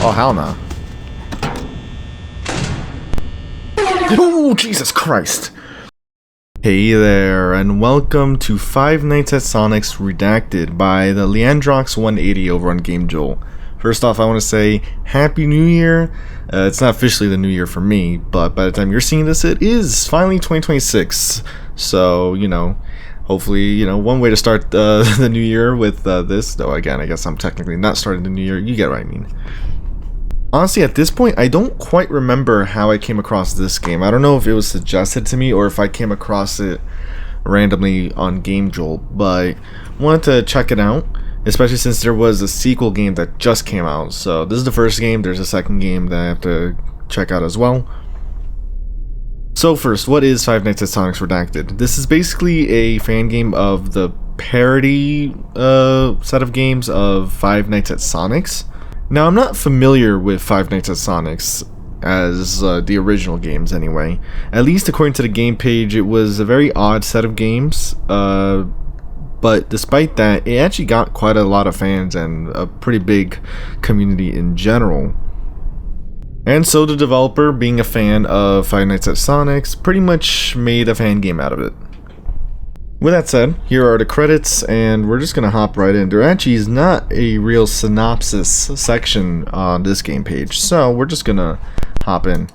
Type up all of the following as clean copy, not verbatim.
Oh, hell no. Oh, Jesus Christ. Hey there, and welcome to Five Nights at Sonic's Redacted by the Leandrox 180 over on GameJolt. First off, I want to say Happy New Year. It's not officially the new year for me, but by the time you're seeing this, it is finally 2026. So, hopefully, one way to start the new year with this, though again, I guess I'm technically not starting the new year, you get what I mean. Honestly, at this point, I don't quite remember how I came across this game. I don't know if it was suggested to me or if I came across it randomly on GameJolt, but wanted to check it out, especially since there was a sequel game that just came out. So this is the first game, there's a second game that I have to check out as well. So first, what is Five Nights at Sonic's Redacted? This is basically a fan game of the parody set of games of Five Nights at Sonic's. Now, I'm not familiar with Five Nights at Sonic's as the original games anyway. At least according to the game page, it was a very odd set of games. But despite that, it actually got quite a lot of fans and a pretty big community in general. And so the developer, being a fan of Five Nights at Sonic's, pretty much made a fan game out of it. With that said, here are the credits, and we're just going to hop right in. There actually is not a real synopsis section on this game page, so we're just going to hop in.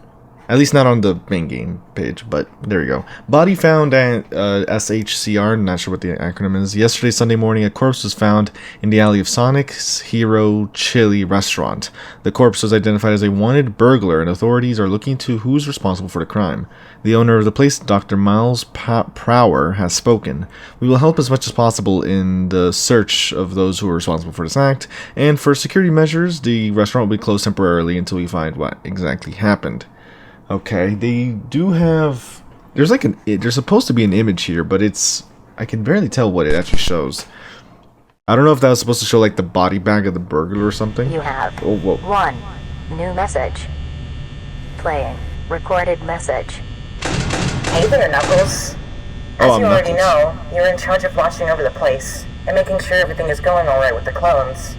At least not on the main game page, but there you go. Body found at SHCR, not sure what the acronym is. Yesterday, Sunday morning, a corpse was found in the alley of Sonic's Hero Chili restaurant. The corpse was identified as a wanted burglar, and authorities are looking to who's responsible for the crime. The owner of the place, Dr. Miles Prower, has spoken. We will help as much as possible in the search of those who are responsible for this act, and for security measures, the restaurant will be closed temporarily until we find what exactly happened. Okay, they do have... There's supposed to be an image here, but I can barely tell what it actually shows. I don't know if that was supposed to show, like, the body bag of the burglar or something. You have one new message. Playing. Recorded message. Hey there, Knuckles. As you already know, you're in charge of watching over the place and making sure everything is going alright with the clones.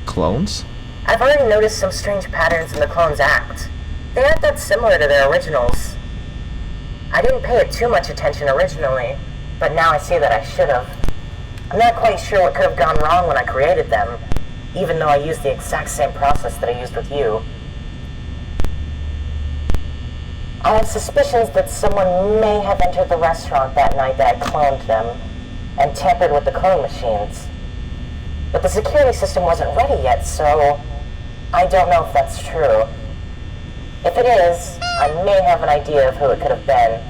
Clones? I've already noticed some strange patterns in the clones' act. They aren't that similar to their originals. I didn't pay it too much attention originally, but now I see that I should have. I'm not quite sure what could have gone wrong when I created them, even though I used the exact same process that I used with you. I have suspicions that someone may have entered the restaurant that night that I cloned them, and tampered with the clone machines. But the security system wasn't ready yet, so I don't know if that's true. If it is, I may have an idea of who it could have been.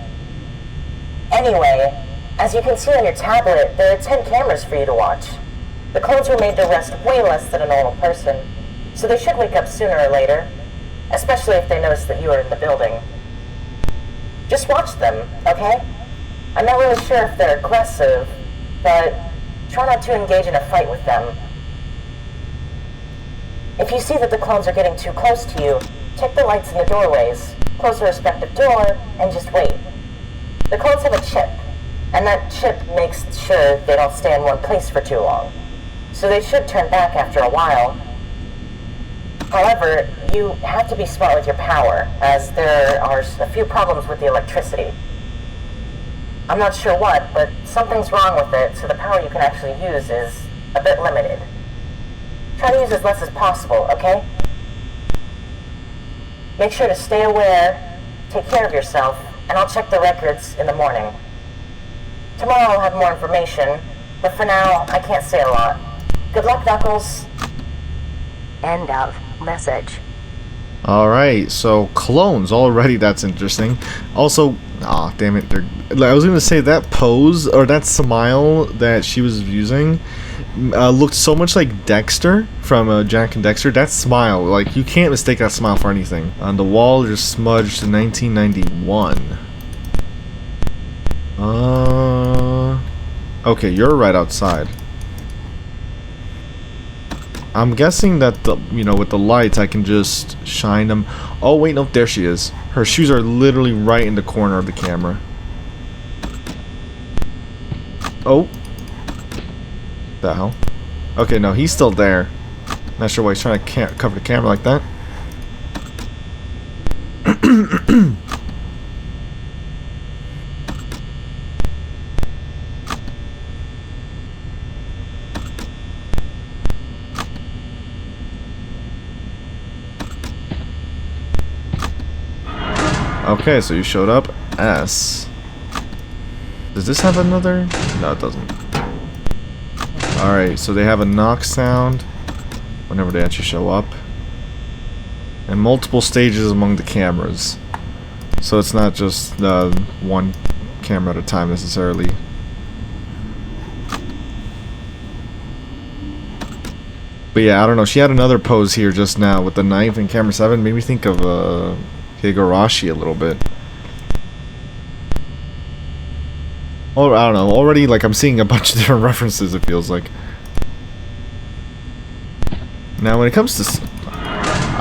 Anyway, as you can see on your tablet, there are 10 cameras for you to watch. The clones were made to rest way less than a normal person, so they should wake up sooner or later, especially if they notice that you are in the building. Just watch them, okay? I'm not really sure if they're aggressive, but try not to engage in a fight with them. If you see that the clones are getting too close to you, check the lights in the doorways, close the respective door, and just wait. The clones have a chip, and that chip makes sure they don't stay in one place for too long, so they should turn back after a while. However, you have to be smart with your power, as there are a few problems with the electricity. I'm not sure what, but something's wrong with it, so the power you can actually use is a bit limited. Try to use as less as possible, okay? Make sure to stay aware, take care of yourself, and I'll check the records in the morning. Tomorrow I'll have more information, but for now, I can't say a lot. Good luck, Knuckles. End of message. Alright, so clones already, that's interesting. Also, damn it, I was gonna say that pose, or that smile that she was using, looked so much like Dexter from Jack and Dexter. That smile, like, you can't mistake that smile for anything. On the wall, there's smudged 1991. Okay, you're right outside. I'm guessing that with the lights I can just shine them. Oh wait, no, there she is. Her shoes are literally right in the corner of the camera. Oh. The hell? Okay, no, he's still there. Not sure why he's trying to cover the camera like that. Okay, so you showed up. S. Does this have another? No, it doesn't. Alright, so they have a knock sound whenever they actually show up. And multiple stages among the cameras. So it's not just one camera at a time necessarily. But yeah, I don't know. She had another pose here just now with the knife in camera 7. Made me think of Higurashi a little bit. Oh, I don't know. Already, like, I'm seeing a bunch of different references, it feels like. Now, when it comes to...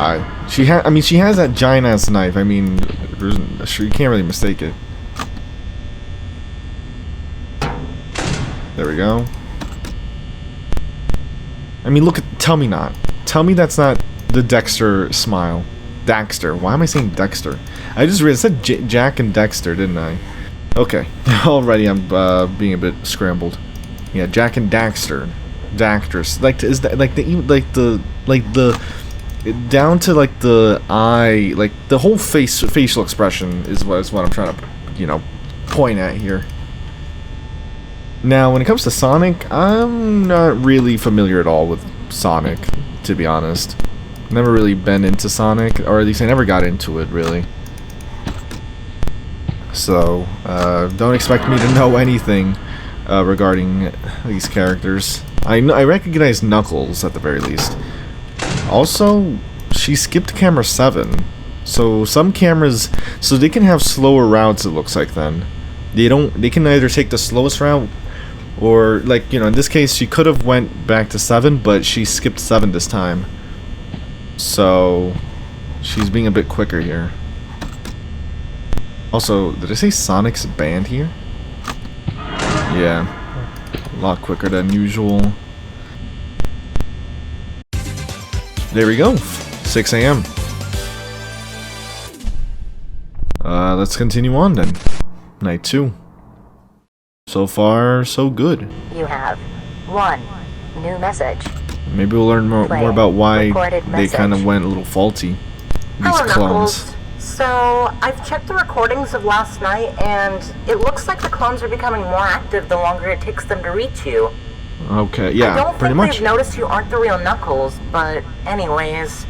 I mean, she has that giant-ass knife. I mean, sure, you can't really mistake it. There we go. I mean, look at... Tell me not. Tell me that's not the Dexter smile. Daxter. Why am I saying Dexter? I just read... It said Jack and Dexter, didn't I? Okay. Already I'm being a bit scrambled. Yeah, Jack and Daxter. Dactors. Like, is that... Like the... Down to, like, the eye... Like, the whole facial expression is what I'm trying to, you know, point at here. Now, when it comes to Sonic, I'm not really familiar at all with Sonic, to be honest. Never really been into Sonic, or at least I never got into it, really. So, don't expect me to know anything regarding these characters. I recognize Knuckles, at the very least. Also, she skipped camera 7. So, some cameras... So, they can have slower routes, it looks like, then. They can either take the slowest route, or, like, you know, in this case, she could have went back to 7, but she skipped 7 this time. So, she's being a bit quicker here. Also, did I say Sonic's band here? Yeah. A lot quicker than usual. There we go. 6 a.m. Let's continue on then. Night 2. So far, so good. You have 1 new message. Maybe we'll learn more about why they kind of message. went a little faulty. These Hello, clones. Knuckles. So, I've checked the recordings of last night, and it looks like the clones are becoming more active the longer it takes them to reach you. Okay, yeah, I don't pretty think much. they've noticed you aren't the real Knuckles, but anyways,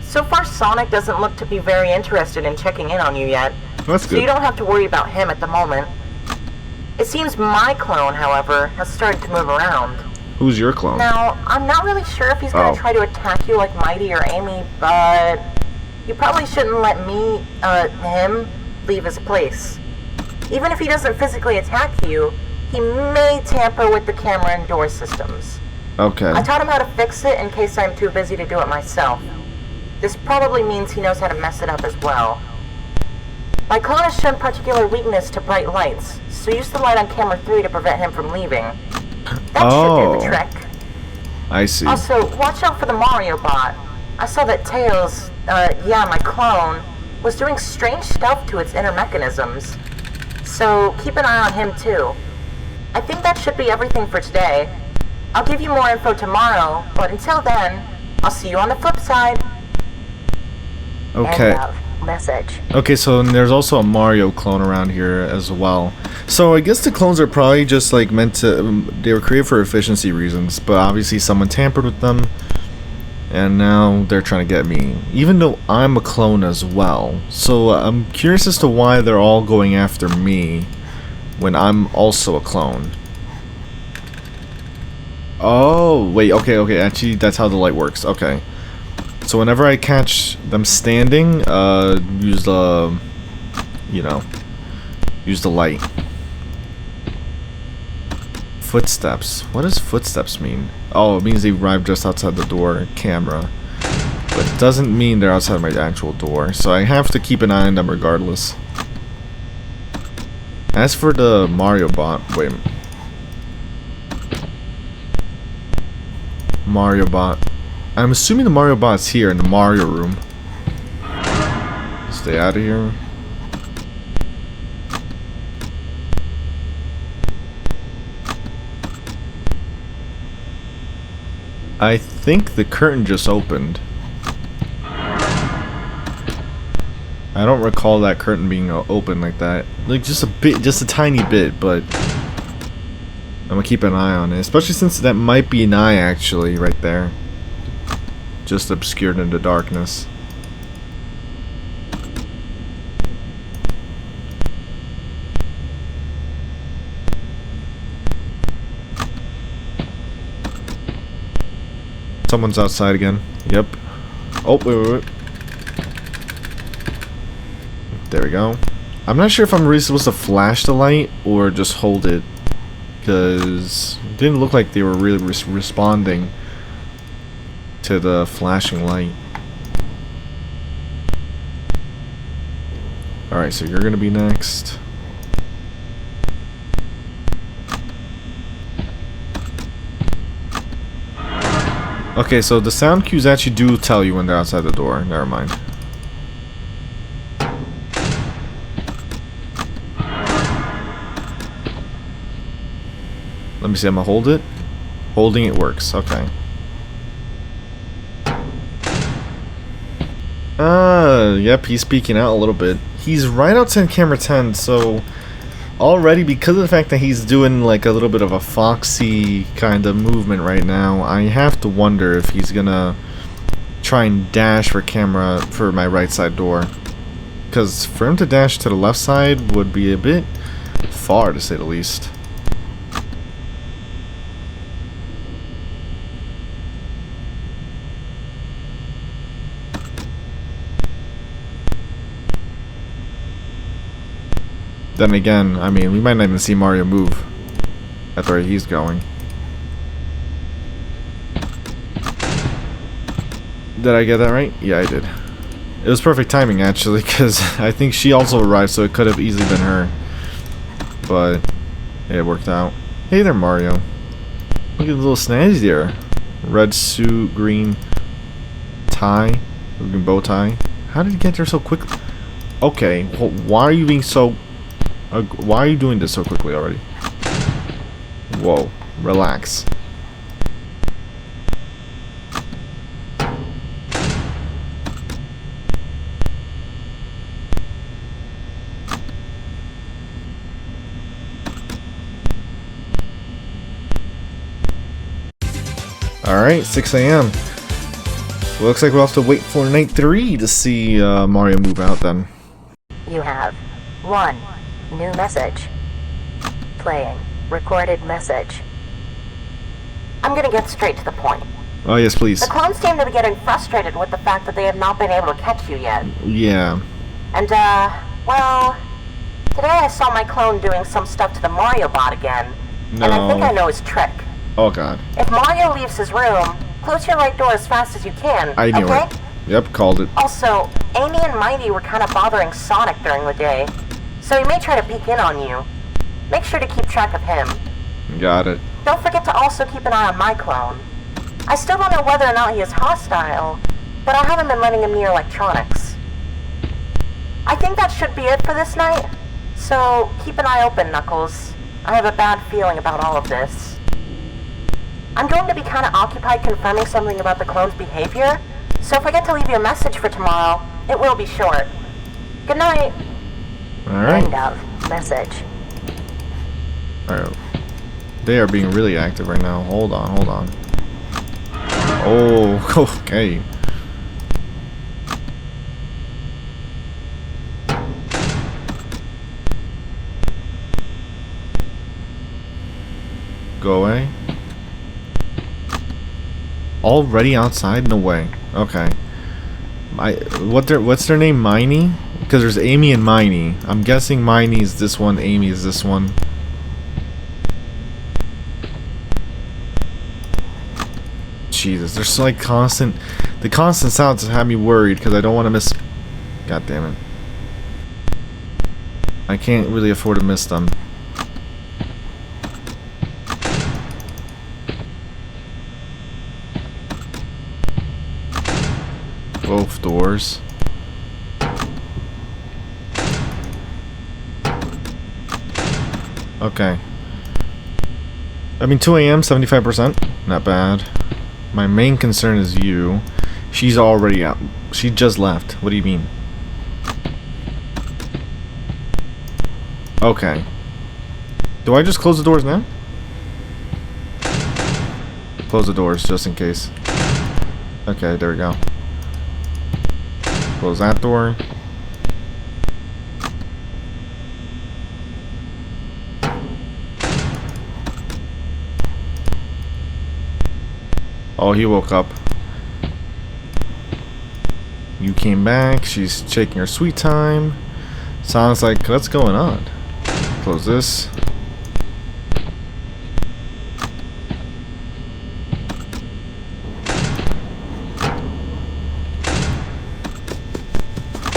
so far Sonic doesn't look to be very interested in checking in on you yet. That's So good. you don't have to worry about him at the moment. It seems my clone, however, has started to move around. Who's your clone? Now, I'm not really sure if he's gonna try to attack you like Mighty or Amy, but you probably shouldn't let him leave his place. Even if he doesn't physically attack you, he may tamper with the camera and door systems. Okay. I taught him how to fix it in case I'm too busy to do it myself. This probably means he knows how to mess it up as well. My clone has shown particular weakness to bright lights, so use the light on camera 3 to prevent him from leaving. That should do the trick. I see. Also, watch out for the Mario bot. I saw that Tails, my clone, was doing strange stuff to its inner mechanisms. So keep an eye on him too. I think that should be everything for today. I'll give you more info tomorrow, but until then, I'll see you on the flip side. Okay. End of message. Okay, so there's also a Mario clone around here as well. So I guess the clones are probably just like meant to... they were created for efficiency reasons, but obviously someone tampered with them. And now they're trying to get me, even though I'm a clone as well. So I'm curious as to why they're all going after me when I'm also a clone. Oh, wait, okay, actually that's how the light works, okay. So whenever I catch them standing, use the, use the light. Footsteps. What does footsteps mean? Oh, it means they arrived just outside the door camera. But it doesn't mean they're outside my actual door. So I have to keep an eye on them regardless. As for the Mario bot, wait. Mario bot. I'm assuming the Mario bot's here in the Mario room. Stay out of here. I think the curtain just opened. I don't recall that curtain being open like that. Like just a bit, just a tiny bit, but I'm gonna keep an eye on it. Especially since that might be an eye actually right there. Just obscured in the darkness. Someone's outside again. Yep. Oh, wait. There we go. I'm not sure if I'm really supposed to flash the light or just hold it, because it didn't look like they were really responding to the flashing light. Alright, so you're gonna be next. Okay, so the sound cues actually do tell you when they're outside the door. Never mind. Let me see, I'm gonna hold it. Holding it works, okay. Yep, he's speaking out a little bit. He's right outside camera 10, so already, because of the fact that he's doing like a little bit of a foxy kind of movement right now, I have to wonder if he's gonna try and dash for camera for my right side door. Because for him to dash to the left side would be a bit far, to say the least. Then again, I mean, we might not even see Mario move at the rate he's going. Did I get that right? Yeah, I did. It was perfect timing, actually, because I think she also arrived, so it could have easily been her. But it worked out. Hey there, Mario. Look at the little snazzy there. Red suit, green tie, green bow tie. How did you get there so quickly? Okay, well, why are you being so... why are you doing this so quickly already? Whoa, relax. Alright, 6 AM. Looks like we'll have to wait for night 3 to see Mario move out then. You have 1 new message. Playing. Recorded message. I'm gonna get straight to the point. Oh yes, please. The clones seem to be getting frustrated with the fact that they have not been able to catch you yet. Yeah. And, well, today I saw my clone doing some stuff to the Mario bot again. No. And I think I know his trick. Oh god. If Mario leaves his room, close your right door as fast as you can, I knew okay? it. Yep, called it. Also, Amy and Mighty were kind of bothering Sonic during the day, so he may try to peek in on you. Make sure to keep track of him. Got it. Don't forget to also keep an eye on my clone. I still don't know whether or not he is hostile, but I haven't been letting him near electronics. I think that should be it for this night, so keep an eye open, Knuckles. I have a bad feeling about all of this. I'm going to be kind of occupied confirming something about the clone's behavior, so if I get to leave you a message for tomorrow, it will be short. Good night. Alright. End of message. Alright. They are being really active right now. Hold on, hold on. Oh, okay. Go away. Already outside? No way. Okay. What's their name? Miney? Because there's Amy and Miney. I'm guessing Miney is this one, Amy is this one. Jesus, there's like constant... The constant sounds have me worried because I don't want to miss... God damn it. I can't really afford to miss them. Both doors. Okay. I mean, 2 a.m., 75%. Not bad. My main concern is you. She's already out. She just left. What do you mean? Okay. Do I just close the doors now? Close the doors just in case. Okay, there we go. Close that door. Oh, he woke up. You came back. She's taking her sweet time. Sounds like, what's going on? Close this.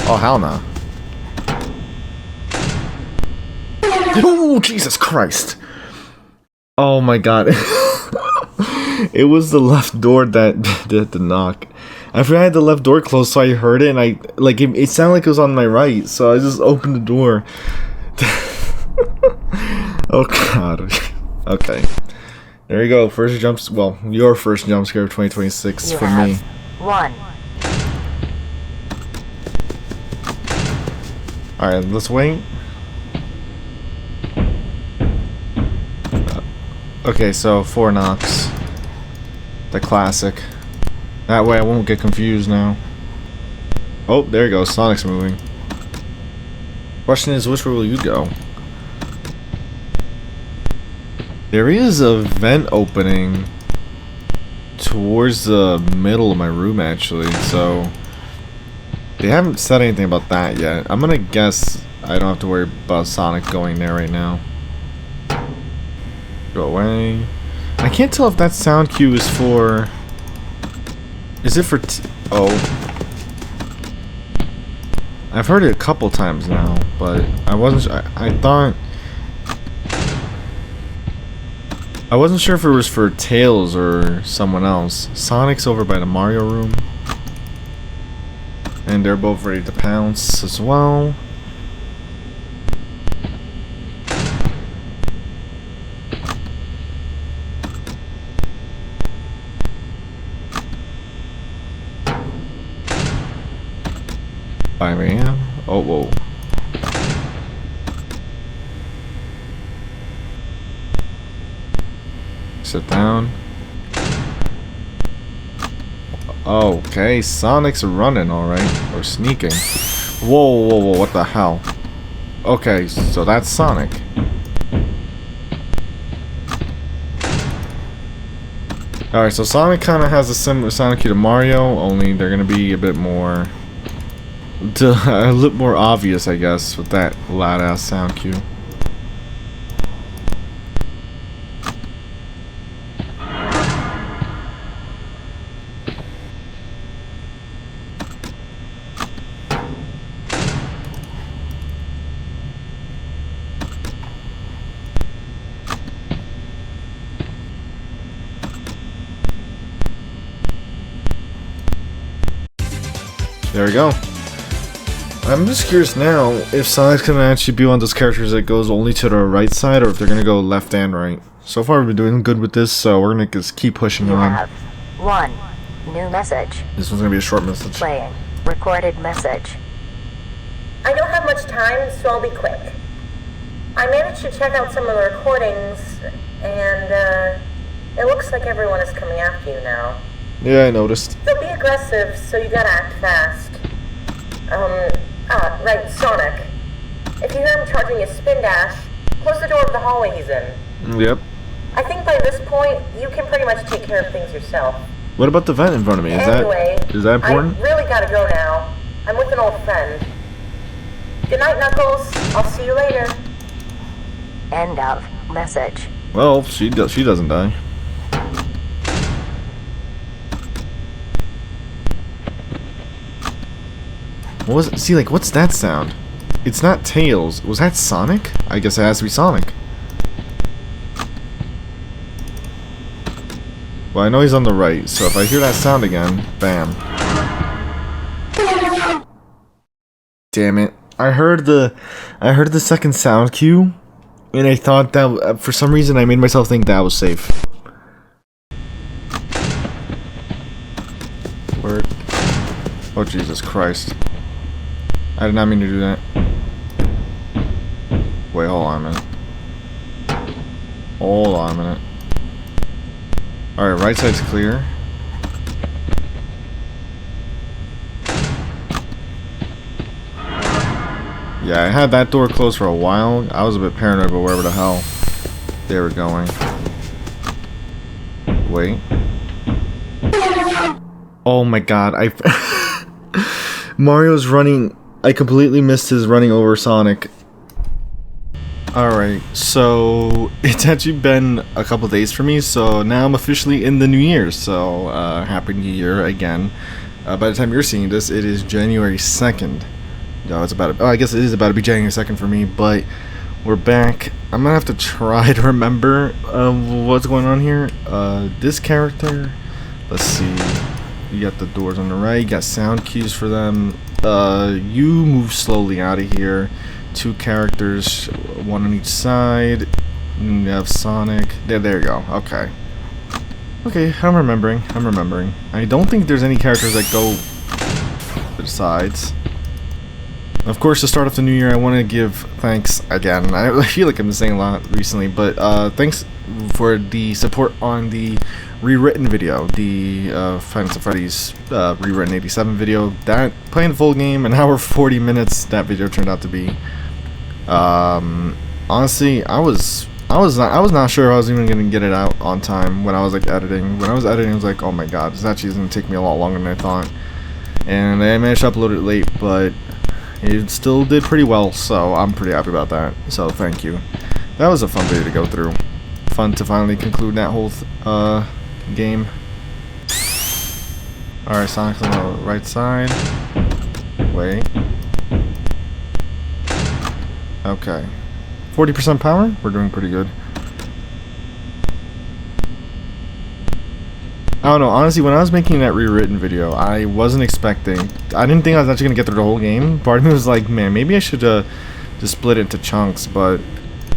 Oh, hell no. Oh, Jesus Christ. Oh my god. It was the left door that did the knock. I forgot I had the left door closed, so I heard it, and it sounded like it was on my right, so I just opened the door. Oh god. Okay. There you go. First jumps. Well, your first jump scare of 2026 You for have me. 1. Alright, let's wait. Okay, so 4 knocks. The classic. That way I won't get confused now. Oh, there you go. Sonic's moving. Question is, which way will you go? There is a vent opening towards the middle of my room, actually, so they haven't said anything about that yet. I'm gonna guess I don't have to worry about Sonic going there right now. Go away. I can't tell if that sound cue is for... Is it for oh. I've heard it a couple times now, but I wasn't I wasn't sure if it was for Tails or someone else. Sonic's over by the Mario room. And they're both ready to pounce as well. I am. Oh, whoa. Sit down. Okay, Sonic's running, alright. Or sneaking. Whoa, whoa, whoa, what the hell? Okay, so that's Sonic. Alright, so Sonic kind of has a similar sound cue to Mario, only they're going to be a bit more... a little more obvious, I guess, with that loud-ass sound cue. There we go. I'm just curious now if Sonic's gonna actually be one of those characters that goes only to the right side, or if they're gonna go left and right. So far we've been doing good with this, so we're gonna just keep pushing You on. have 1 new message. This one's gonna be a short message. Playing. Recorded message. I don't have much time, so I'll be quick. I managed to check out some of the recordings, and it looks like everyone is coming after you now. Yeah, I noticed. They'll be aggressive, so you gotta act fast. Right, Sonic. If you hear him charging his spin dash, close the door of the hallway he's in. Yep. I think by this point, you can pretty much take care of things yourself. What about the vent in front of me? Is that important? I really gotta go now. I'm with an old friend. Good night, Knuckles. I'll see you later. End of message. Well, she doesn't die. What was it? See, like, what's that sound? It's not Tails. Was that Sonic? I guess it has to be Sonic. Well, I know he's on the right, so if I hear that sound again, bam. Damn it. I heard the second sound cue, and I thought that for some reason I made myself think that was safe. Word. Oh Jesus Christ. I did not mean to do that. Wait, hold on a minute. Hold on a minute. Alright, right side's clear. Yeah, I had that door closed for a while. I was a bit paranoid about wherever the hell they were going. Wait. Oh my god, Mario's running. I completely missed his running over Sonic. Alright, so it's actually been a couple days for me, so now I'm officially in the new year, so happy new year again. By the time you're seeing this, it is January 2nd. No, it's about. I guess it is about to be January 2nd for me, but we're back. I'm gonna have to try to remember what's going on here. This character. Let's see. You got the doors on the right. You got sound cues for them. You move slowly out of here. 2 characters, 1 on each side. And you have Sonic. There you go. Okay. Okay, I'm remembering. I don't think there's any characters that go to the sides. Of course, to start off the new year, I want to give thanks again. I feel like I've been saying a lot recently, but thanks for the support on the rewritten video, the Five Nights at Freddy's rewritten 87 video. That playing the full game, an hour 40 minutes. That video turned out to be. Honestly, I was not sure if I was even gonna get it out on time when I was like editing. When I was editing, I was like, oh my god, this actually is gonna take me a lot longer than I thought. And I managed to upload it late, but it still did pretty well, so I'm pretty happy about that. So thank you. That was a fun video to go through. Fun to finally conclude that whole game. Alright, Sonic's on the right side. Wait. Okay. 40% power? We're doing pretty good. I don't know, honestly, when I was making that rewritten video, I wasn't expecting... I didn't think I was actually going to get through the whole game. Part of me was like, man, maybe I should just split it into chunks, but...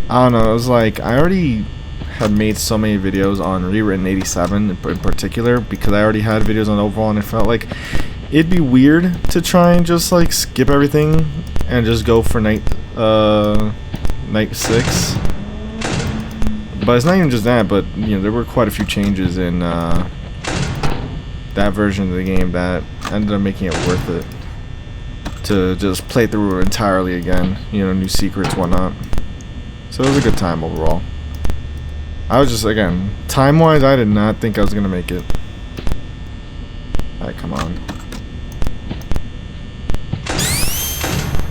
I don't know, it was like, I already had made so many videos on rewritten 87 in particular, because I already had videos on overall, and it felt like it'd be weird to try and just, like, skip everything and just go for night 6. But it's not even just that, but, you know, there were quite a few changes in, that version of the game that ended up making it worth it to just play through it entirely again. You know, new secrets, whatnot. So it was a good time overall. I was just, again, time-wise, I did not think I was gonna make it. Alright, come on.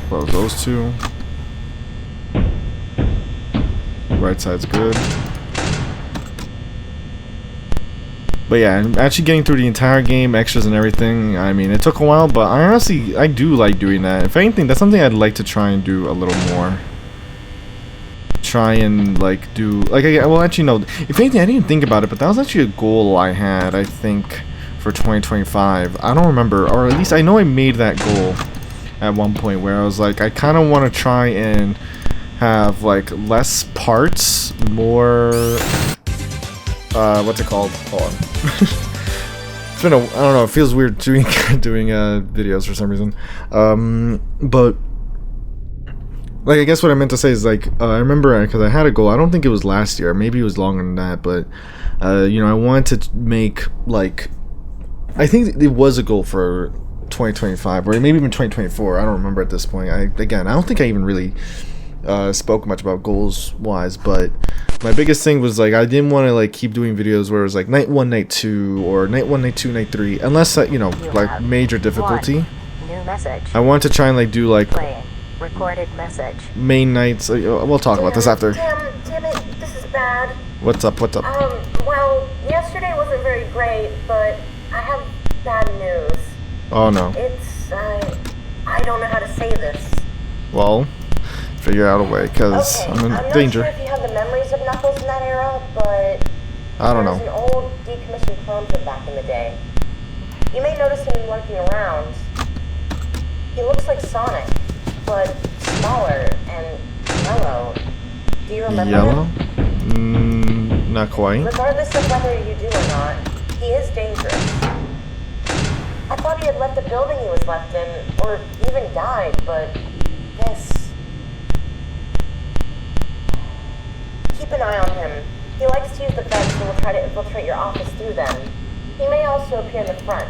Close those 2. Right side's good. But yeah, I'm actually getting through the entire game, extras and everything. I mean, it took a while, but I do like doing that. If anything, that's something I'd like to try and do a little more. Try and, like, do... Like, well, actually, no. If anything, I didn't even think about it, but that was actually a goal I had, I think, for 2025. I don't remember, or at least I know I made that goal at one point where I was like, I kind of want to try and have, like, less parts, more... what's it called? Hold on. It's been I don't know, it feels weird doing videos for some reason. But like, I guess what I meant to say is, like, I remember, because I had a goal, I don't think it was last year, maybe it was longer than that, but you know, I wanted to make, like, I think it was a goal for 2025, or maybe even 2024, I don't remember at this point. I don't think I even really spoke much about goals wise, but my biggest thing was, like, I didn't want to, like, keep doing videos where it was like night 1, night 2, or night 1, night 2, night 3, unless you know, like, major difficulty. New message. I want to try and, like, do, like, Playing. Recorded message. main nights. We'll talk about this after. Damn it, this is bad. What's up? Well, yesterday wasn't very great, but I have bad news. Oh no. It's, I don't know how to say this. Well, figure out a way, because Okay, I'm in not danger. sure if you have the memories of Knuckles in that era, but I don't there's know. an old decommissioned clone from back in the day. You may notice him lurking around. He looks like Sonic. but smaller and yellow. Do you remember Yellow? him? Not quite. Regardless of whether you do or not, he is dangerous. I thought he had left the building he was left in, or even died, but this... Keep an eye on him. He likes to use the vents and will try to infiltrate your office through them. He may also appear in the front.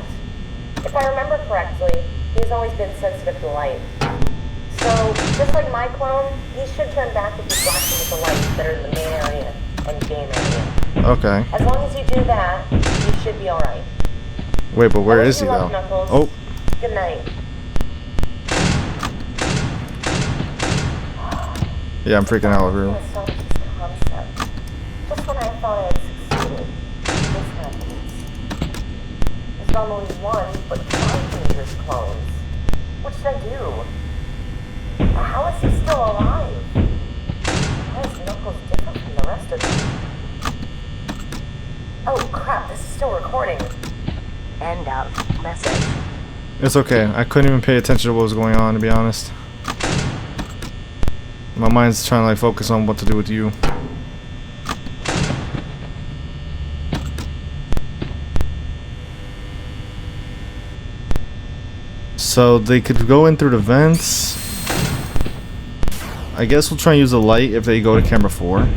If I remember correctly, he's always been sensitive to light. So, just like my clone, he should turn back if you flash him with the lights that are in the main area and game area. Okay. As long as you do that, you should be alright. Wait, but where is he though? Knuckles. Oh. Good night. Yeah, I'm freaking out over here. Concept. Just when I thought I had succeeded, this happens. There's not only one, but 5 dangerous clones. What should I do? How is he still alive? Why is Knuckles different from the rest of them? Oh crap, this is still recording. End of message. It's okay. I couldn't even pay attention to what was going on, to be honest. My mind's trying to like focus on what to do with you. So they could go in through the vents. I guess we'll try and use the light if they go to camera 4.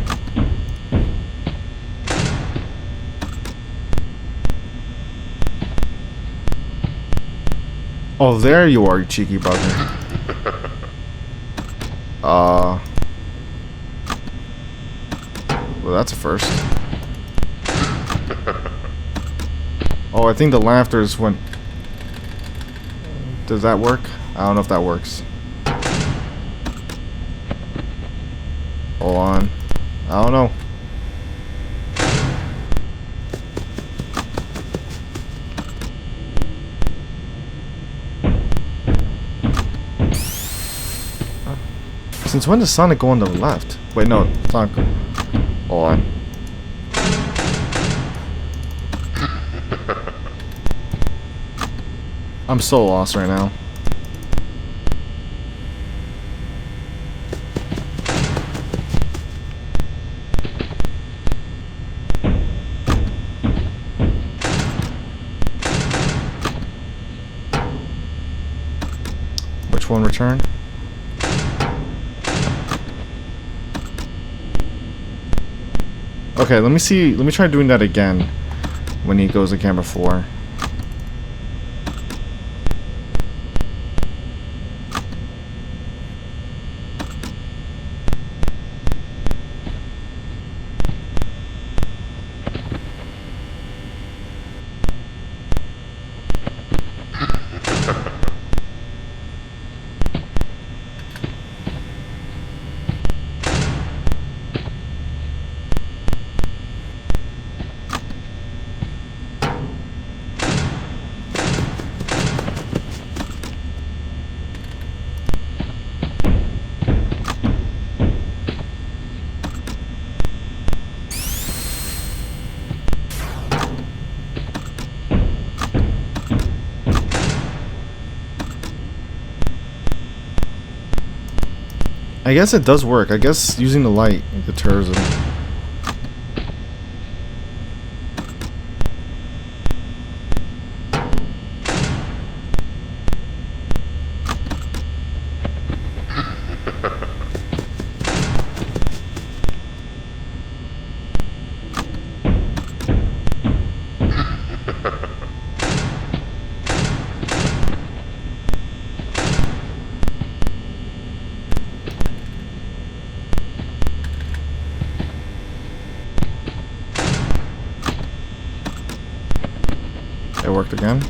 Oh, there you are, you cheeky bugger. Well, that's a first. Oh, I think the laughter is when... Does that work? I don't know if that works. Hold on. I don't know. Since when does Sonic go on the left? Wait, no, Sonic. Hold on. I'm so lost right now. Which one return? Okay, let me see. Let me try doing that again when he goes to camera 4. I guess it does work. I guess using the light deters him. It worked again.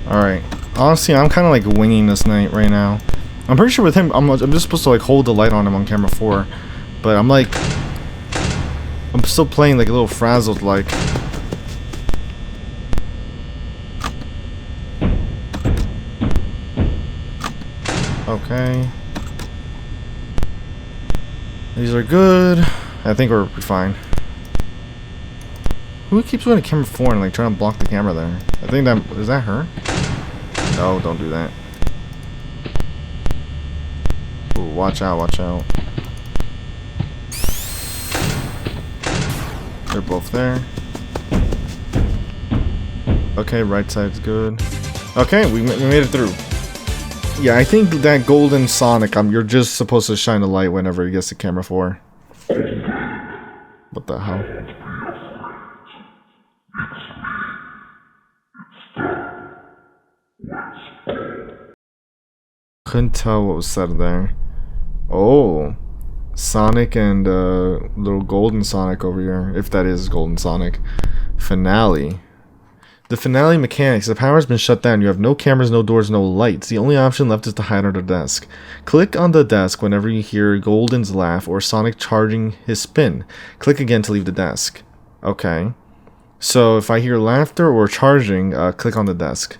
Alright. Honestly, I'm kind of like winging this night right now. I'm pretty sure with him, I'm just supposed to like hold the light on him on camera 4. But I'm like... I'm still playing like a little frazzled like... Okay. These are good. I think we're fine. Who keeps doing a camera 4 and like trying to block the camera there? I think that is that her? No, don't do that. Ooh, watch out, watch out. They're both there. Okay, right side's good. Okay, we made it through. Yeah, I think that golden Sonic, you're just supposed to shine a light whenever he gets the camera 4. What the hell? Couldn't tell what was said there. Oh, Sonic and little golden Sonic over here, if that is golden Sonic. Finale. The finale mechanics. The power has been shut down. You have no cameras, no doors, no lights. The only option left is to hide under the desk. Click on the desk whenever you hear Golden's laugh or Sonic charging his spin. Click again to leave the desk. Okay. So if I hear laughter or charging, click on the desk.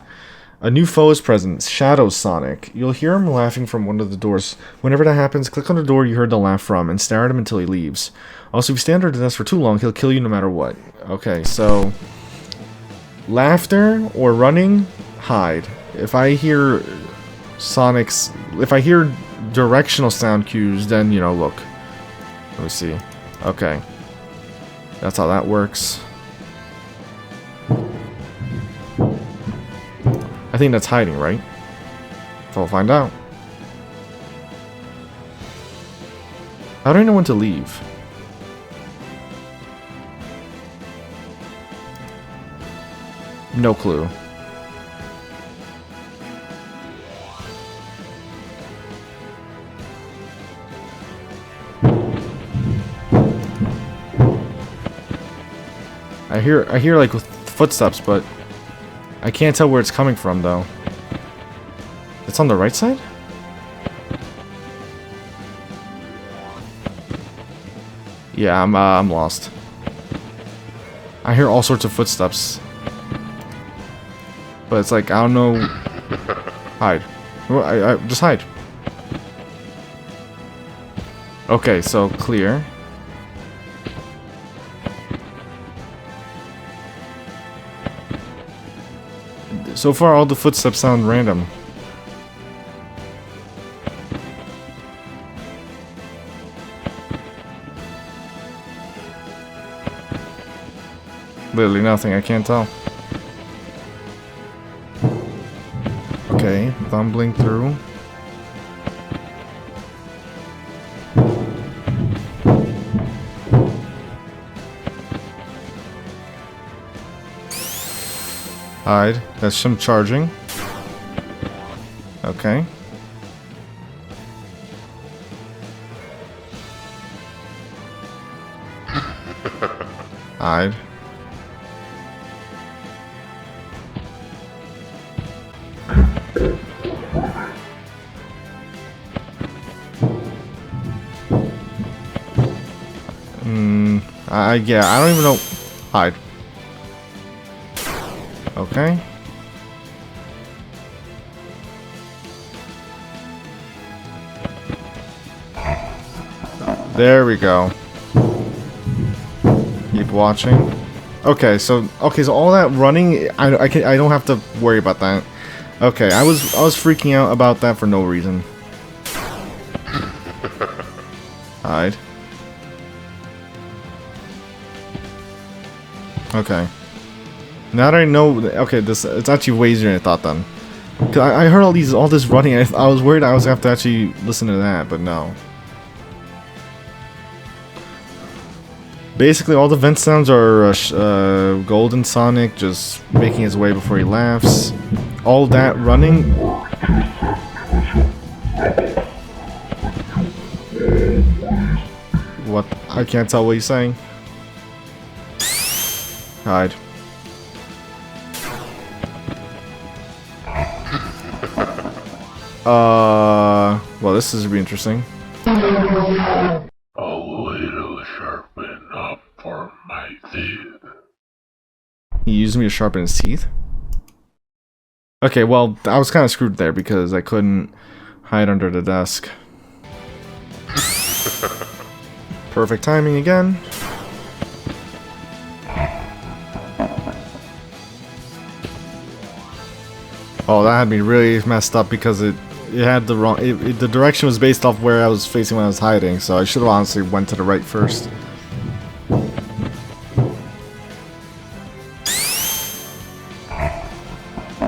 A new foe is present, Shadow Sonic. You'll hear him laughing from one of the doors. Whenever that happens, click on the door you heard the laugh from and stare at him until he leaves. Also, if you stand under the desk for too long, he'll kill you no matter what. Okay, so laughter or running, hide. If I hear directional sound cues, then, you know, look. Let me see. Okay. That's how that works. I think that's hiding, right? So we'll find out. How do I know when to leave? No clue. I hear like footsteps, but I can't tell where it's coming from though. It's on the right side? Yeah, I'm lost. I hear all sorts of footsteps. But it's like, I don't know. Hide. I just hide. Okay, so clear. So far, all the footsteps sound random. Literally nothing, I can't tell. Okay, fumbling through. Hide. That's some charging. Okay. Hide. Yeah, I don't even know. Hide. Okay. There we go. Keep watching. Okay, so all that running, I don't have to worry about that. Okay, I was freaking out about that for no reason. Hide. Okay. Now that I know, okay, it's actually way easier than I thought then. Cause I heard all this running. I was worried I was gonna have to actually listen to that, but no. Basically, all the vent sounds are Golden Sonic just making his way before he laughs. All that running. What? I can't tell what he's saying. Hide. Well, this is gonna be interesting. A little sharpen up for my teeth. He used me to sharpen his teeth? Okay, well, I was kind of screwed there because I couldn't hide under the desk. Perfect timing again. Oh, that had me really messed up because it had the wrong. The direction was based off where I was facing when I was hiding, so I should have honestly went to the right first.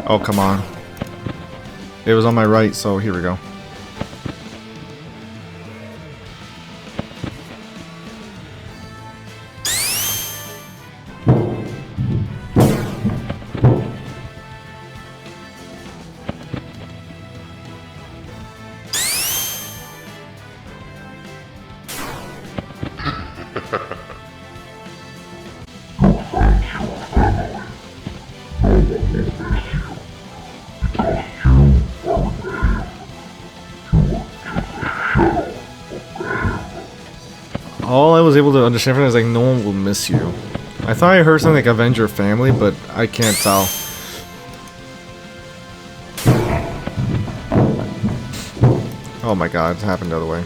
Oh, come on. It was on my right, so here we go. All I was able to understand from it is like, no one will miss you. I thought I heard something like avenge your family, but I can't tell. Oh my god, it happened the other way.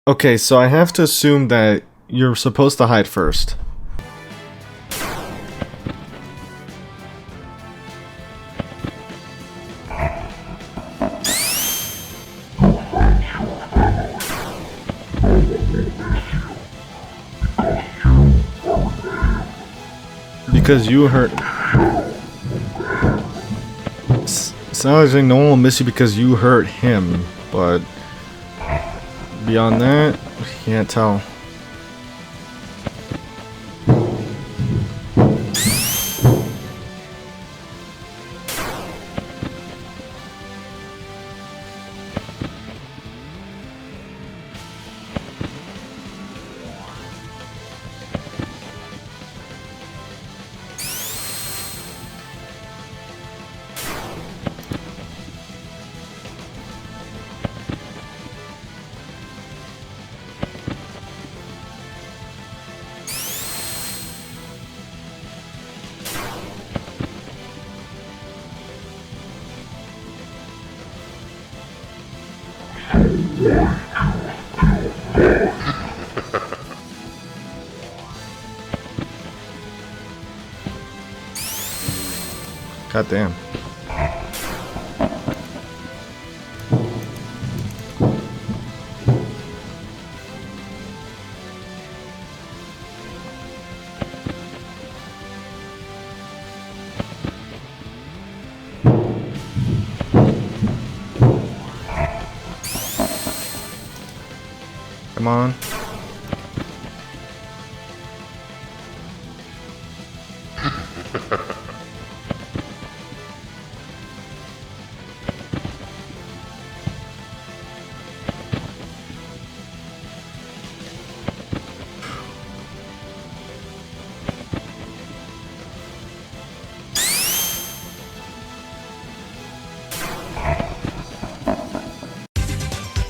Okay, so I have to assume that you're supposed to hide first. Because you hurt. Sounds like no one will miss you because you hurt him, but beyond that, can't tell. God damn. Come on.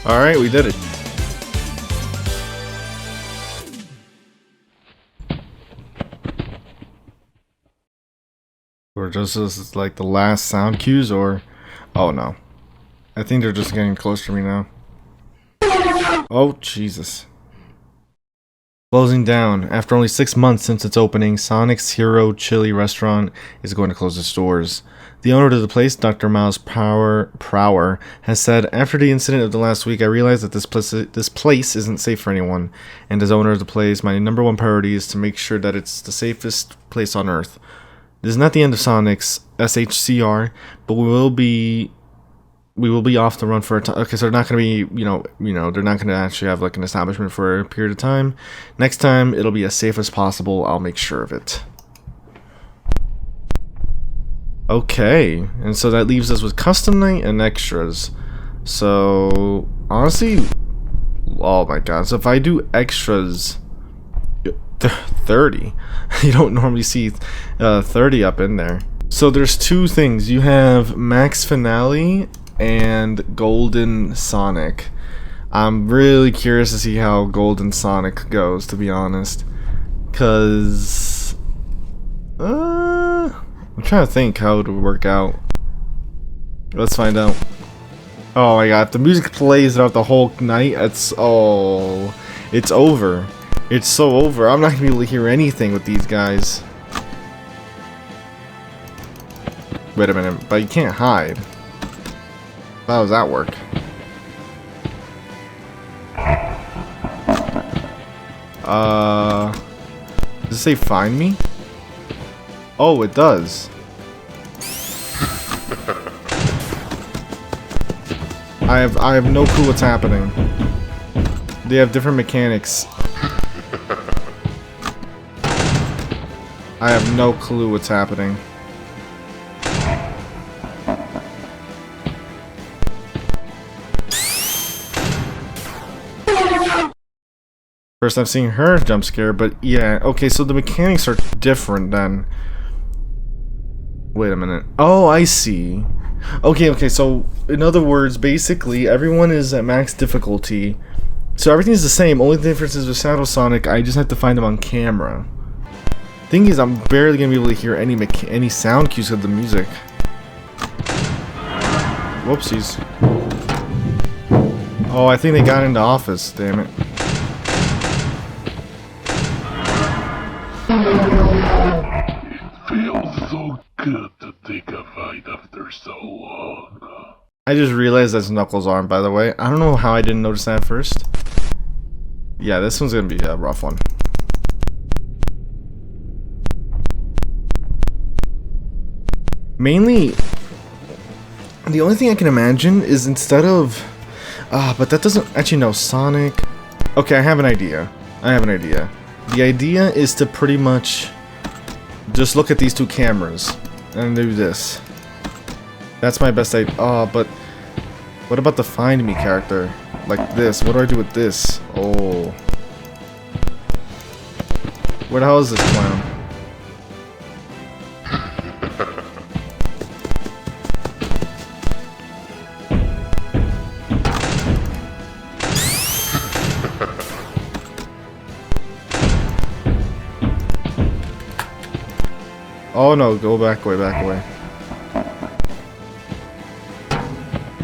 Alright, we did it. Or just as like the last sound cues, or oh no, I think they're just getting close to me now. Oh Jesus. Closing down. After only 6 months since its opening, Sonic's Hero Chili restaurant is going to close its doors. The owner of the place, Dr. Miles Prower, has said, "After the incident of the last week, I realized that this place isn't safe for anyone. And as owner of the place, my #1 priority is to make sure that it's the safest place on Earth. This is not the end of Sonic's SHCR, but we will be off the run for a time." Okay, so they're not going to be, they're not going to actually have like an establishment for a period of time. Next time, it'll be as safe as possible. I'll make sure of it. Okay, and so that leaves us with custom night and extras. So honestly, oh my god, so if I do extras, 30, you don't normally see 30 up in there. So there's two things. You have Max Finale and Golden Sonic. I'm really curious to see how Golden Sonic goes, to be honest. Cause I'm trying to think how it would work out. Let's find out. Oh my god, if the music plays throughout the whole night, it's over. It's so over. I'm not gonna be able to hear anything with these guys. Wait a minute, but you can't hide. How does that work? Does it say find me? Oh, it does. I have no clue what's happening. They have different mechanics. I have no clue what's happening. First I've seen her jump scare, but yeah, okay, so the mechanics are different then. Wait a minute. Oh, I see. Okay, so in other words, basically everyone is at max difficulty. So everything's the same, only the difference is with Shadow Sonic, I just have to find them on camera. Thing is, I'm barely gonna be able to hear any sound cues of the music. Whoopsies. Oh, I think they got into office, damn it. It feels so good to take a fight after so long. I just realized that's Knuckles' arm, by the way. I don't know how I didn't notice that first. Yeah, this one's gonna be a rough one. Mainly, the only thing I can imagine is instead of... but that doesn't... Actually, no, Sonic... Okay, I have an idea. The idea is to pretty much just look at these two cameras and do this. That's my best idea. Oh, but what about the find me character? Like this. What do I do with this? Oh. Where the hell is this clown? Oh no, go back away, back away.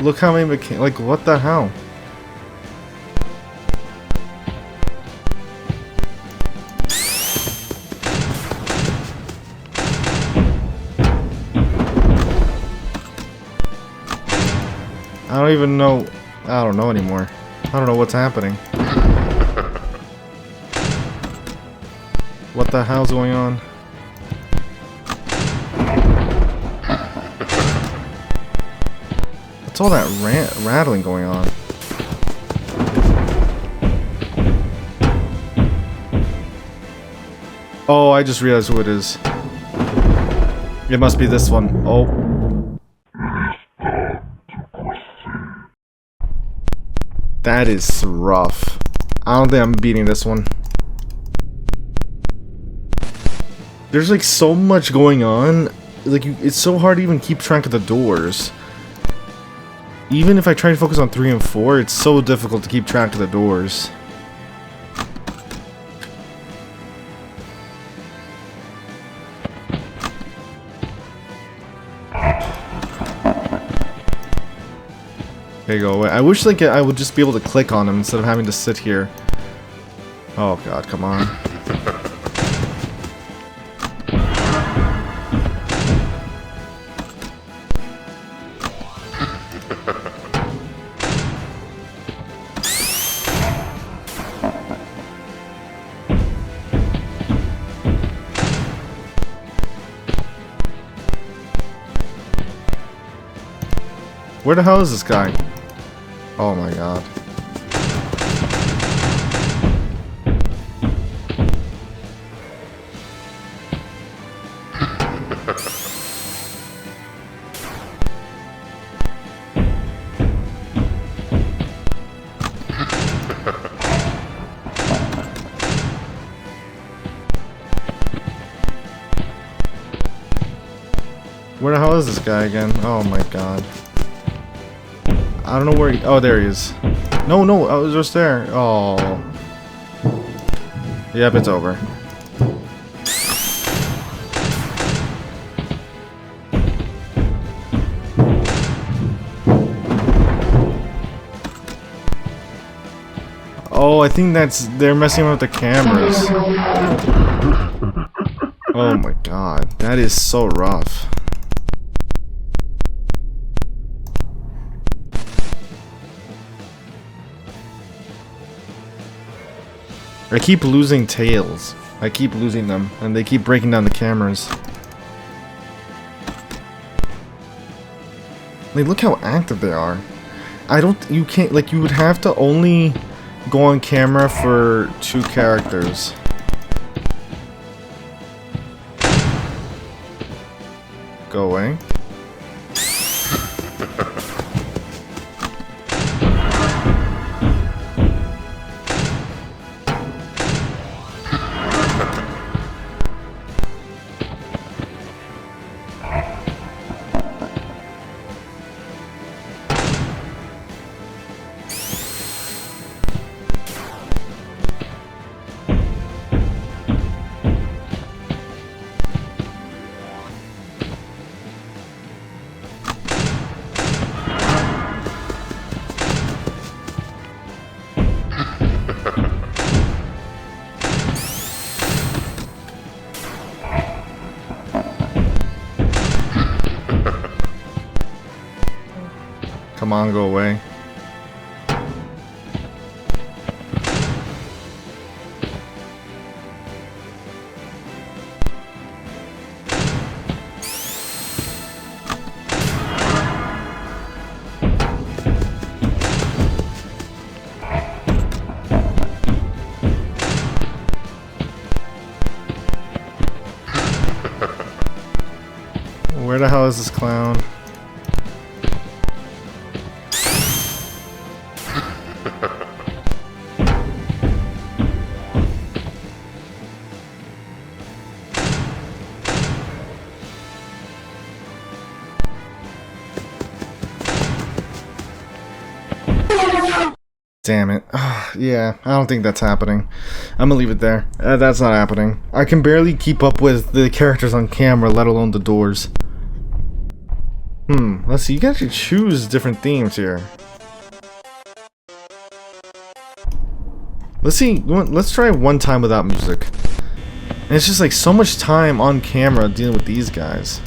Look how many like, what the hell? I don't even know. I don't know anymore. I don't know what's happening. What the hell's going on? What's all that rattling going on? Oh, I just realized who it is. It must be this one. Oh. That is rough. I don't think I'm beating this one. There's like so much going on. Like, it's so hard to even keep track of the doors. Even if I try to focus on 3 and 4, it's so difficult to keep track of the doors. Okay, go away. I wish like I would just be able to click on them instead of having to sit here. Oh god, come on. Where the hell is this guy? Oh my god. Where the hell is this guy again? Oh my god. I don't know where he... Oh, there he is. No, no, I was just there. Oh. Yep, it's over. Oh, I think they're messing with the cameras. Oh my god, that is so rough. I keep losing tails. I keep losing them, and they keep breaking down the cameras. Like, look how active they are. You can't, like, you would have to only go on camera for 2 characters. Go away. Come on, go away. Where the hell is this clown? Damn it. Yeah, I don't think that's happening. I'm gonna leave it there. That's not happening. I can barely keep up with the characters on camera, let alone the doors. Let's see. You can actually choose different themes here. Let's see. Let's try one time without music. And it's just like so much time on camera dealing with these guys.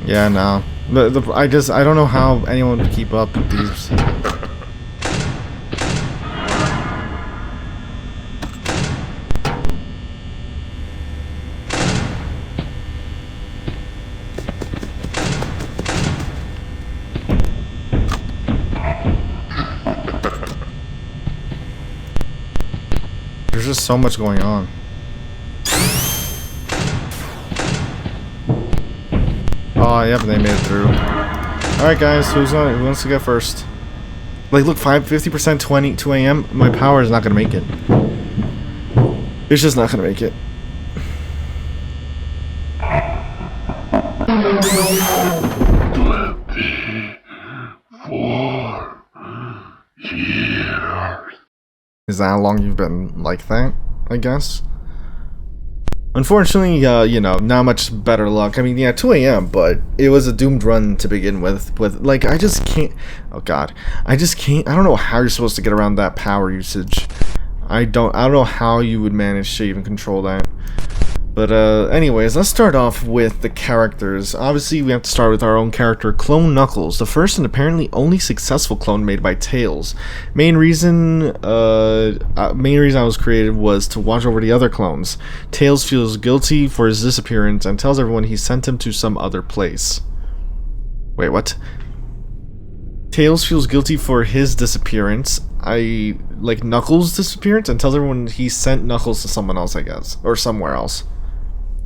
Yeah, no. I don't know how anyone would keep up with these. There's just so much going on. Oh, yep, they made it through. Alright guys, who wants to go first? Like, look, 50%, 2 a.m. My power is not gonna make it. It's just not gonna make it. Is that how long you've been like that, I guess? Unfortunately, you know, not much better luck. I mean, yeah, 2 a.m., but it was a doomed run to begin with. Like, I just can't... Oh, God. I just can't... I don't know how you're supposed to get around that power usage. I don't know how you would manage to even control that. But, anyways, let's start off with the characters. Obviously, we have to start with our own character, Clone Knuckles, the first and apparently only successful clone made by Tails. Main reason I was created was to watch over the other clones. Tails feels guilty for his disappearance and tells everyone he sent him to some other place. Wait, what? Tails feels guilty for his disappearance. Like Knuckles' disappearance, and tells everyone he sent Knuckles to someone else, I guess, or somewhere else.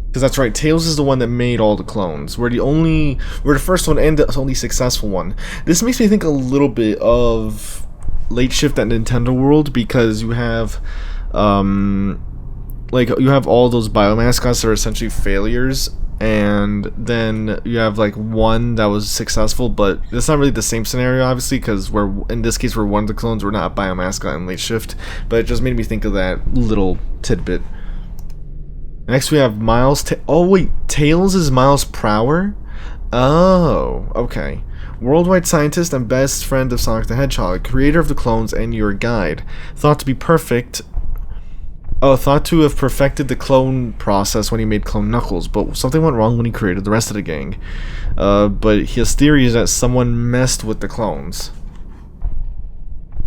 Because that's right, Tails is the one that made all the clones. We're the first one and the only successful one. This makes me think a little bit of Late Shift at Nintendo World, because you have, like, you have all those biomascots that are essentially failures, and then you have, like, one that was successful, but it's not really the same scenario, obviously, because in this case, we're one of the clones, we're not a biomascot in Late Shift, but it just made me think of that little tidbit. Next we have Miles. Oh wait, Tails is Miles Prower? Oh, okay. Worldwide scientist and best friend of Sonic the Hedgehog, creator of the clones and your guide. Thought to be perfect. Oh, thought to have perfected the clone process when he made Clone Knuckles, but something went wrong when he created the rest of the gang. But his theory is that someone messed with the clones.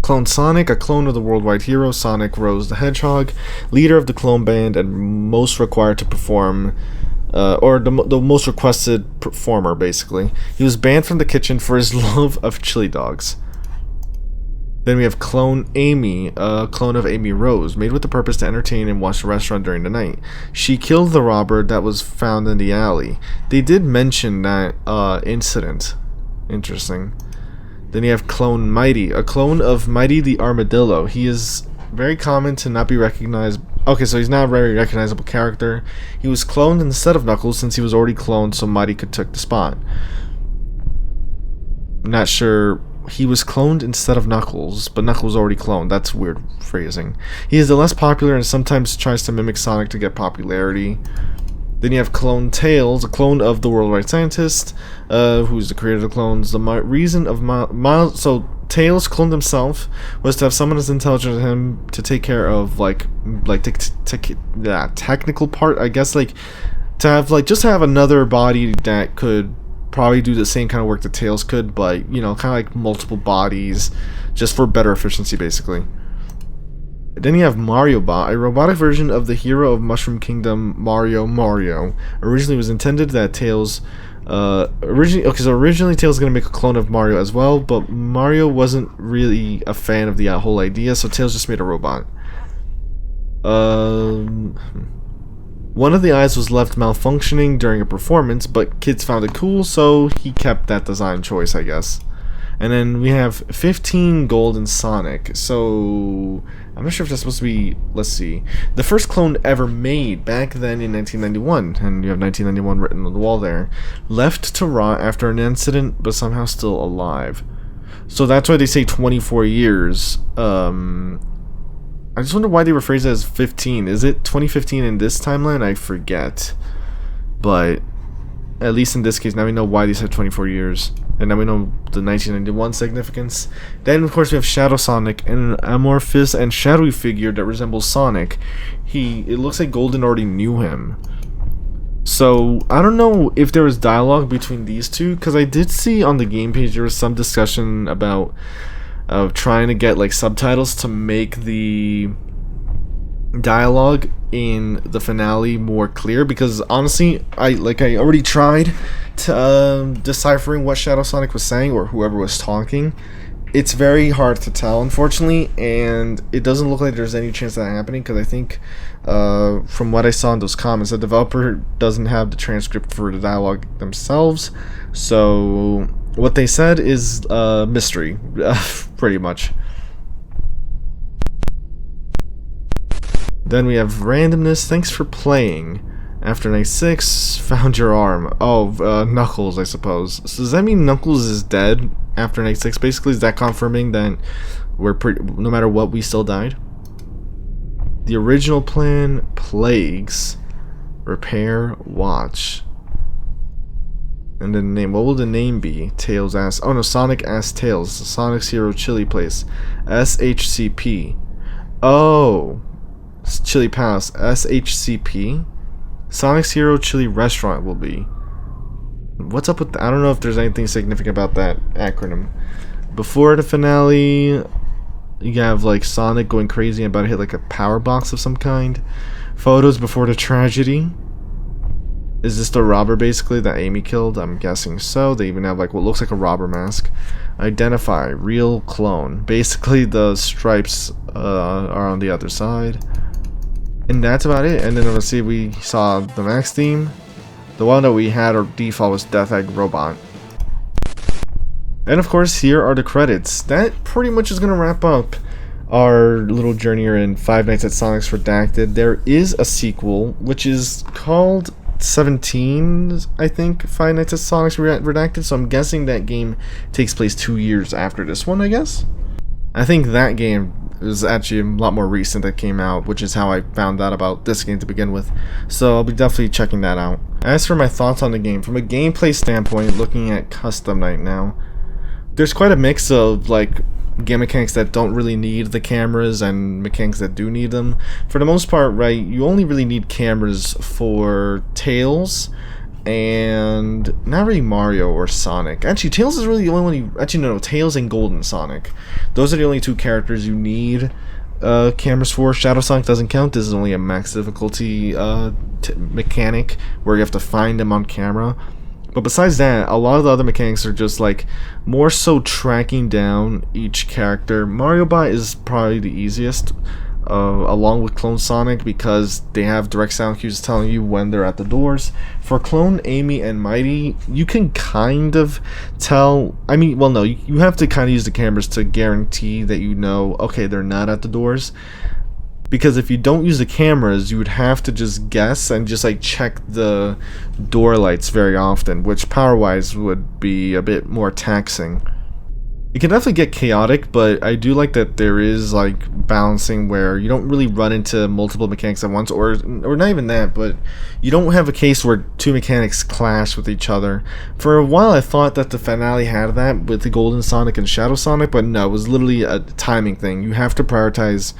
Clone Sonic, a clone of the worldwide hero Sonic Rose the Hedgehog, leader of the clone band and most required to perform, or the most requested performer, basically. He was banned from the kitchen for his love of chili dogs. Then we have Clone Amy, a clone of Amy Rose, made with the purpose to entertain and watch the restaurant during the night. She killed the robber that was found in the alley. They did mention that incident. Interesting. Then you have Clone Mighty, a clone of Mighty the Armadillo. He is very common to not be recognized. Okay, so he's not a very recognizable character. He was cloned instead of Knuckles since he was already cloned, so Mighty could take the spot. Not sure. He was cloned instead of Knuckles, but Knuckles was already cloned. That's weird phrasing. He is the less popular and sometimes tries to mimic Sonic to get popularity. Then you have Clone Tails, a clone of the worldwide scientist, who's the creator of the clones. The reason of Miles, so Tails cloned himself was to have someone as intelligent as him to take care of technical part, I guess, like to have just have another body that could probably do the same kind of work that Tails could, but you know, kind of like multiple bodies, just for better efficiency, basically. Then you have Mario Bot, a robotic version of the hero of Mushroom Kingdom, Mario. Originally was intended that Tails, originally Tails was going to make a clone of Mario as well, but Mario wasn't really a fan of the whole idea, so Tails just made a robot. One of the eyes was left malfunctioning during a performance, but kids found it cool, so he kept that design choice, I guess. And then we have 15 gold in Sonic, so I'm not sure if that's supposed to be, let's see, the first clone ever made back then in 1991, and you have 1991 written on the wall there, left to rot after an incident, but somehow still alive. So that's why they say 24 years. I just wonder why they rephrase it as 15. Is it 2015 in this timeline? I forget. But at least in this case, now we know why they said 24 years. And now we know the 1991 significance. Then, of course, we have Shadow Sonic, an amorphous and shadowy figure that resembles Sonic. It looks like Golden already knew him. So, I don't know if there was dialogue between these two, because I did see on the game page there was some discussion about trying to get subtitles to make the dialogue in the finale more clear, because honestly I already tried to deciphering what Shadow Sonic was saying, or whoever was talking. It's very hard to tell, unfortunately, and it doesn't look like there's any chance of that happening, because I think from what I saw in those comments, the developer doesn't have the transcript for the dialogue themselves, so what they said is mystery, pretty much. Then we have randomness. Thanks for playing. After night 6, found your arm. Oh, Knuckles, I suppose. So does that mean Knuckles is dead after night 6? Basically, is that confirming that no matter what, we still died? The original plan, Plagues, Repair, Watch. And the name, what will the name be? Tails ass, oh no, Sonic ass Tails. Sonic's Hero Chili Place. SHCP. Oh, Chili Palace. SHCP. Sonic's Hero Chili Restaurant will be. What's up with I don't know if there's anything significant about that acronym. Before the finale, you have like Sonic going crazy and about to hit like a power box of some kind. Photos before the tragedy. Is this the robber basically that Amy killed? I'm guessing so. They even have like what looks like a robber mask. Identify, real clone. Basically the stripes are on the other side. And that's about it. And then let's see, we saw the Max theme. The one that we had our default was Death Egg Robot. And of course here are the credits. That pretty much is going to wrap up our little journey in Five Nights at Sonic's Redacted. There is a sequel which is called 17, I think, Five Nights at Sonic's Redacted, so I'm guessing that game takes place 2 years after this one, I guess. I think that game is actually a lot more recent that came out, which is how I found out about this game to begin with, so I'll be definitely checking that out. As for my thoughts on the game, from a gameplay standpoint, looking at Custom Night now, there's quite a mix of like game mechanics that don't really need the cameras and mechanics that do need them. For the most part, right, you only really need cameras for Tails and not really Mario or Sonic. Actually, Tails is really the only one you... Actually, no, Tails and Golden Sonic. Those are the only two characters you need cameras for. Shadow Sonic doesn't count. This is only a max difficulty mechanic where you have to find them on camera. But besides that, a lot of the other mechanics are just like more so tracking down each character. Mario Bot is probably the easiest, along with Clone Sonic, because they have direct sound cues telling you when they're at the doors. For Clone Amy and Mighty, you can kind of tell. I mean, well, no, you have to kind of use the cameras to guarantee that you know, okay, they're not at the doors. Because if you don't use the cameras, you would have to just guess and just like check the door lights very often, which power-wise would be a bit more taxing. It can definitely get chaotic, but I do like that there is like balancing where you don't really run into multiple mechanics at once, or not even that, but you don't have a case where two mechanics clash with each other. For a while I thought that the finale had that with the Golden Sonic and Shadow Sonic, but no, it was literally a timing thing. You have to prioritize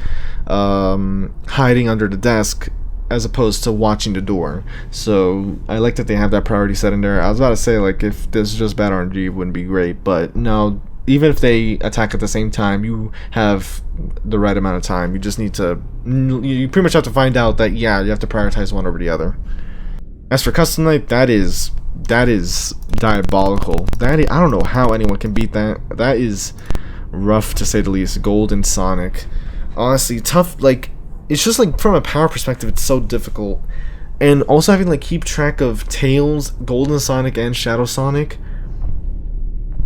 hiding under the desk as opposed to watching the door. So I like that they have that priority set in there. I was about to say, like, if this is just bad RNG, it wouldn't be great, but no, even if they attack at the same time, you have the right amount of time. You just need to, you pretty much have to find out that, yeah, you have to prioritize one over the other. As for Custom Night, that is diabolical. I don't know how anyone can beat that. That is rough to say the least. Golden Sonic, honestly, tough. Like, it's just like from a power perspective, it's so difficult. And also having to like keep track of Tails, Golden Sonic, and Shadow Sonic.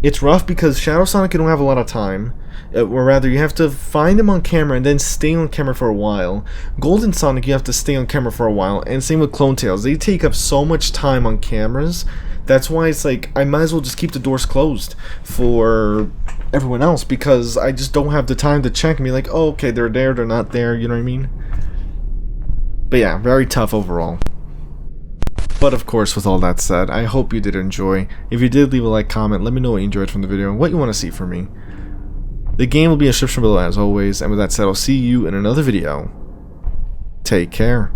It's rough because Shadow Sonic, you don't have a lot of time, or rather you have to find him on camera and then stay on camera for a while. Golden Sonic, you have to stay on camera for a while, and same with Clone Tails. They take up so much time on cameras, that's why it's like, I might as well just keep the doors closed for everyone else, because I just don't have the time to check and be like, oh, okay, they're there, they're not there, you know what I mean? But yeah, very tough overall. But of course, with all that said, I hope you did enjoy. If you did, leave a like, comment, let me know what you enjoyed from the video and what you want to see from me. The game will be in the description below as always, and with that said, I'll see you in another video. Take care.